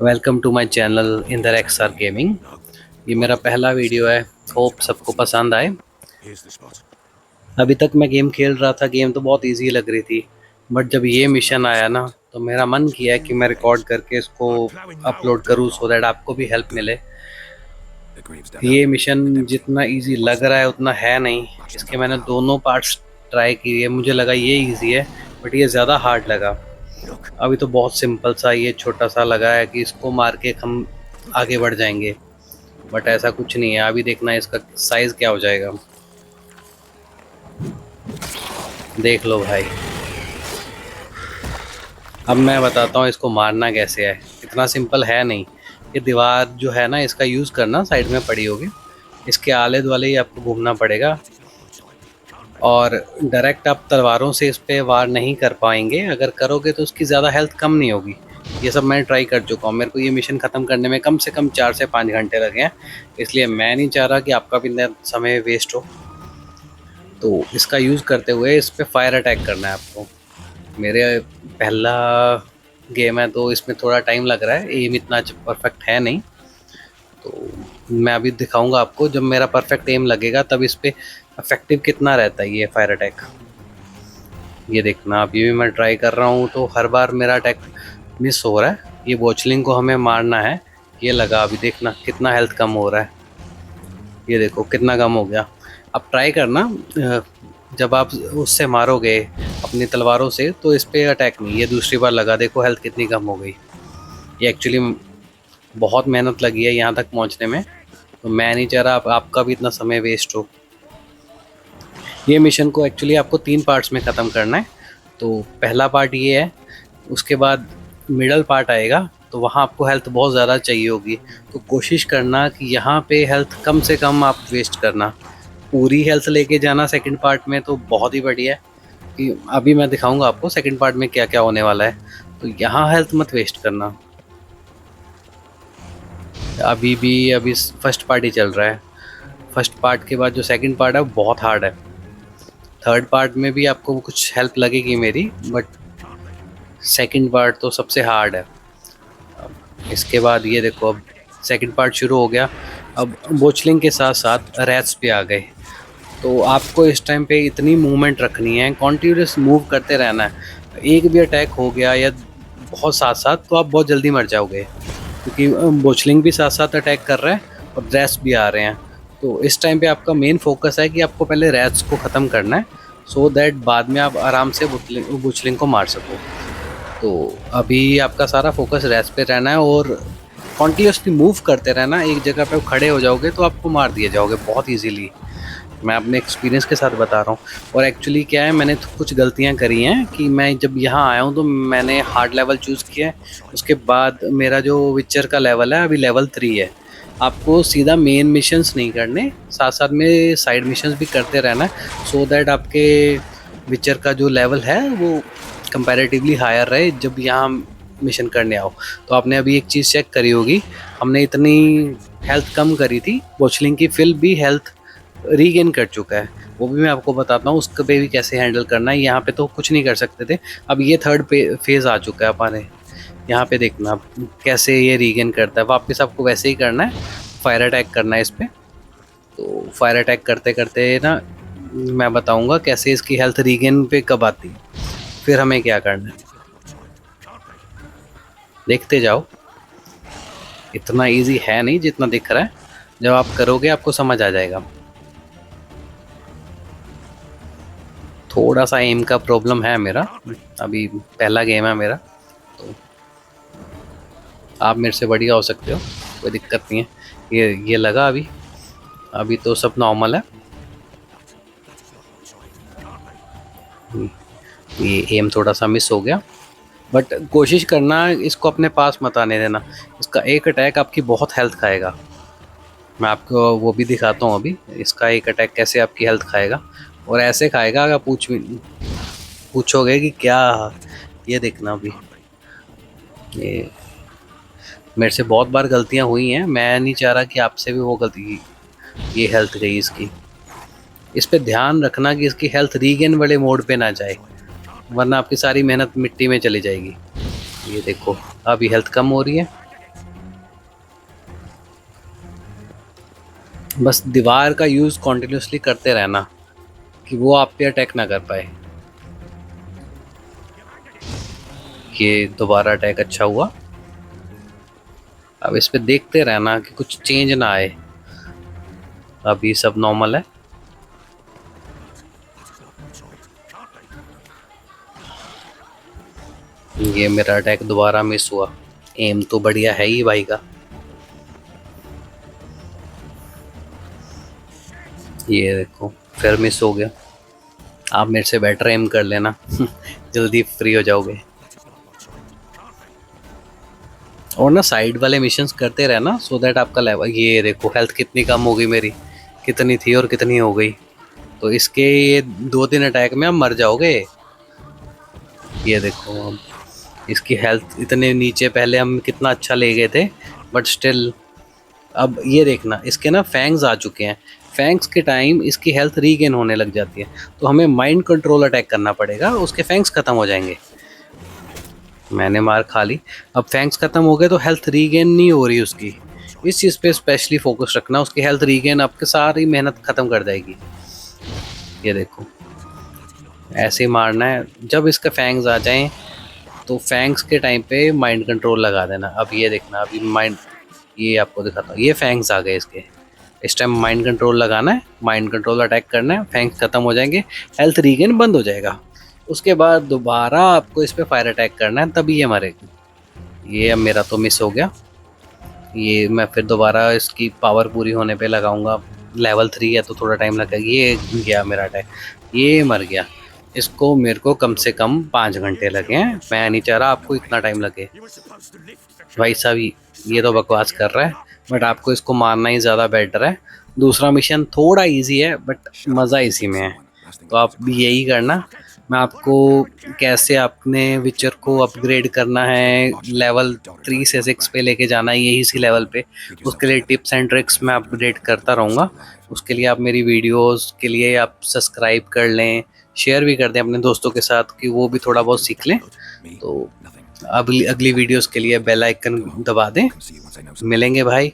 Welcome to my channel Inder XR gaming. ये मेरा पहला वीडियो है। होप सबको पसंद आए। अभी तक मैं गेम खेल रहा था, गेम तो बहुत इजी लग रही थी, बट जब ये मिशन आया ना तो मेरा मन किया कि मैं रिकॉर्ड करके इसको अपलोड करूँ सो दैट आपको भी हेल्प मिले। ये मिशन जितना इजी लग रहा है उतना है नहीं। इसके मैंने दोनों पार्ट्स ट्राई किए, मुझे लगा ये इजी है बट ये ज़्यादा हार्ड लगा। अभी तो बहुत सिंपल सा ये छोटा सा लगा है कि इसको मार के हम आगे बढ़ जाएंगे, बट ऐसा कुछ नहीं है। अभी देखना इसका साइज क्या हो जाएगा। देख लो भाई। अब मैं बताता हूँ इसको मारना कैसे है। इतना सिंपल है नहीं। ये दीवार जो है ना इसका यूज़ करना, साइड में पड़ी होगी, इसके आले दुआले ही आपको घूमना पड़ेगा और डायरेक्ट आप तलवारों से इस पर वार नहीं कर पाएंगे। अगर करोगे तो उसकी ज़्यादा हेल्थ कम नहीं होगी। ये सब मैं ट्राई कर चुका हूँ, मेरे को ये मिशन ख़त्म करने में कम से कम 4 से 5 घंटे लगे हैं, इसलिए मैं नहीं चाह रहा कि आपका भी समय वेस्ट हो। तो इसका यूज़ करते हुए इस पर फायर अटैक करना है आपको। मेरे पहला गेम है तो इसमें थोड़ा टाइम लग रहा है, एम इतना परफेक्ट है नहीं। तो मैं अभी दिखाऊंगा आपको, जब मेरा परफेक्ट एम लगेगा तब इस पर इफेक्टिव कितना रहता है ये फायर अटैक। ये देखना, अभी भी मैं ट्राई कर रहा हूँ तो हर बार मेरा अटैक मिस हो रहा है। ये बोचलिंग को हमें मारना है। ये लगा, अभी देखना कितना हेल्थ कम हो रहा है। ये देखो कितना कम हो गया। अब ट्राई करना, जब आप उससे मारोगे अपनी तलवारों से तो इस पर अटैक नहीं। ये दूसरी बार लगा, देखो हेल्थ कितनी कम हो गई। ये एक्चुअली बहुत मेहनत लगी है यहाँ तक पहुँचने में, तो मैं नहीं चाह रहा आपका भी इतना समय वेस्ट हो। ये मिशन को एक्चुअली आपको 3 पार्ट्स में ख़त्म करना है। तो पहला पार्ट ये है, उसके बाद मिडल पार्ट आएगा तो वहाँ आपको हेल्थ बहुत ज़्यादा चाहिए होगी। तो कोशिश करना कि यहाँ पे हेल्थ कम से कम आप वेस्ट करना। पूरी हेल्थ लेके जाना सेकंड पार्ट में तो बहुत ही बढ़िया है। कि अभी मैं दिखाऊंगा आपको सेकंड पार्ट में क्या क्या होने वाला है। तो यहाँ हेल्थ मत वेस्ट करना। अभी फर्स्ट पार्ट ही चल रहा है। फर्स्ट पार्ट के बाद जो सेकंड पार्ट है वो बहुत हार्ड है। थर्ड पार्ट में भी आपको कुछ हेल्प लगेगी मेरी, बट सेकंड पार्ट तो सबसे हार्ड है। इसके बाद ये देखो, अब सेकंड पार्ट शुरू हो गया। अब बोचलिंग के साथ साथ रैट्स भी आ गए। तो आपको इस टाइम पे इतनी मूवमेंट रखनी है, कॉन्टिन्यूस मूव करते रहना है। एक भी अटैक हो गया या बहुत साथ साथ तो आप बहुत जल्दी मर जाओगे, क्योंकि बोचलिंग भी साथ साथ अटैक कर रहा है और रैट्स भी आ रहे हैं। तो इस टाइम पे आपका मेन फोकस है कि आपको पहले रैट्स को ख़त्म करना है, सो दैट बाद में आप आराम से बोचलिंग को मार सको। तो अभी आपका सारा फोकस रैट्स पे रहना है और कॉन्टिन्यूसली मूव करते रहना। एक जगह पे खड़े हो जाओगे तो आपको मार दिए जाओगे बहुत इजीली। मैं अपने एक्सपीरियंस के साथ बता रहा हूँ। और एक्चुअली क्या है, मैंने कुछ गलतियाँ करी हैं कि मैं जब यहाँ आया हूँ तो मैंने हार्ड लेवल चूज़ किया है। उसके बाद मेरा जो विचर का लेवल है अभी लेवल 3 है। आपको सीधा मेन मिशंस नहीं करने, साथ साथ में साइड मिशंस भी करते रहना है, सो दैट आपके विचर का जो लेवल है वो कंपैरेटिवली हायर रहे जब यहाँ मिशन करने आओ। तो आपने अभी एक चीज़ चेक करी होगी, हमने इतनी हेल्थ कम करी थी बोचलिंग की, फिर भी हेल्थ रीगेन कर चुका है। वो भी मैं आपको बताता हूँ उसके पे भी कैसे हैंडल करना है। यहाँ पे तो कुछ नहीं कर सकते थे, अब ये थर्ड फेज़ आ चुका है हमारे। यहाँ पे देखना कैसे ये रीगेन करता है। वापस आपको वैसे ही करना है, फायर अटैक करना है इस पर। तो फायर अटैक करते करते ना मैं बताऊँगा कैसे इसकी हेल्थ रीगेन पे कब आती है, फिर हमें क्या करना है। देखते जाओ, इतना इजी है नहीं जितना दिख रहा है। जब आप करोगे आपको समझ आ जाएगा। थोड़ा सा एम का प्रॉब्लम है मेरा, अभी पहला गेम है मेरा, तो आप मेरे से बढ़िया हो सकते हो, कोई दिक्कत नहीं है। ये लगा अभी अभी तो सब नॉर्मल है। ये एम थोड़ा सा मिस हो गया, बट कोशिश करना इसको अपने पास मत आने देना। इसका एक अटैक आपकी बहुत हेल्थ खाएगा। मैं आपको वो भी दिखाता हूँ अभी, इसका एक अटैक कैसे आपकी हेल्थ खाएगा। और ऐसे खाएगा अगर पूछोगे कि क्या। ये देखना अभी, ये मेरे से बहुत बार गलतियाँ हुई हैं, मैं नहीं चाह रहा कि आपसे भी वो गलती। ये हेल्थ गई इसकी। इस पे ध्यान रखना कि इसकी हेल्थ रीगेन वाले मोड पे ना जाए, वरना आपकी सारी मेहनत मिट्टी में चली जाएगी। ये देखो अभी हेल्थ कम हो रही है। बस दीवार का यूज़ कॉन्टिन्यूसली करते रहना कि वो आप पे अटैक ना कर पाए। ये दोबारा अटैक अच्छा हुआ। अब इस पे देखते रहना कि कुछ चेंज ना आए। अभी सब नॉर्मल है। ये मेरा अटैक दोबारा मिस हुआ। एम तो बढ़िया है ही भाई का। ये देखो फिर मिस हो गया। आप मेरे से बेटर एम कर लेना जल्दी फ्री हो जाओगे। और ना साइड वाले मिशंस करते रहना सो दैट आपका लेवल। ये देखो हेल्थ कितनी कम हो गई मेरी, कितनी थी और कितनी हो गई। तो इसके ये 2-3 अटैक में आप मर जाओगे। ये देखो अब इसकी हेल्थ इतने नीचे, पहले हम कितना अच्छा ले गए थे बट स्टिल। अब ये देखना इसके ना फैंग्स आ चुके हैं। फैंग्स के टाइम इसकी हेल्थ रीगेन होने लग जाती है, तो हमें माइंड कंट्रोल अटैक करना पड़ेगा, उसके फैंग्स खत्म हो जाएंगे। मैंने मार खा ली। अब फैंग्स खत्म हो गए तो हेल्थ रीगेन नहीं हो रही उसकी। इस चीज़ पे स्पेशली फोकस रखना, उसकी हेल्थ रीगेन आपके सारी मेहनत खत्म कर देगी। ये देखो ऐसे ही मारना है। जब इसके फैंग्स आ जाएं तो फैंग्स के टाइम पे माइंड कंट्रोल लगा देना। अब ये देखना अभी माइंड, ये आपको दिखाता हूँ। ये फैंग्स आ गए इसके, इस टाइम माइंड कंट्रोल लगाना है, माइंड कंट्रोल अटैक करना है, फैंग्स खत्म हो जाएंगे, हेल्थ रीगेन बंद हो जाएगा। उसके बाद दोबारा आपको इस पे फायर अटैक करना है, तभी ये मरेगी। ये अब मेरा तो मिस हो गया। ये मैं फिर दोबारा इसकी पावर पूरी होने पे लगाऊंगा। लेवल 3 है तो थोड़ा टाइम लगेगा। ये गया मेरा अटैक, ये मर गया। इसको मेरे को कम से कम 5 घंटे लगे हैं। मैं नहीं चाह रहा आपको इतना टाइम लगे। भाई साहब ये तो बकवास कर रहा है, बट आपको इसको मारना ही ज़्यादा बेटर है। दूसरा मिशन थोड़ा इजी है बट मज़ा इसी में है, तो आप भी यही करना। मैं आपको कैसे आपने विचर को अपग्रेड करना है, लेवल 3 से 6 पे लेके जाना है यही सी लेवल पे, उसके लिए टिप्स एंड ट्रिक्स मैं अपडेट करता रहूँगा। उसके लिए आप मेरी वीडियोस के लिए आप सब्सक्राइब कर लें, शेयर भी कर दें अपने दोस्तों के साथ कि वो भी थोड़ा बहुत सीख लें। तो अगली अगली वीडियोस के लिए बेल आइकन दबा दें। मिलेंगे भाई।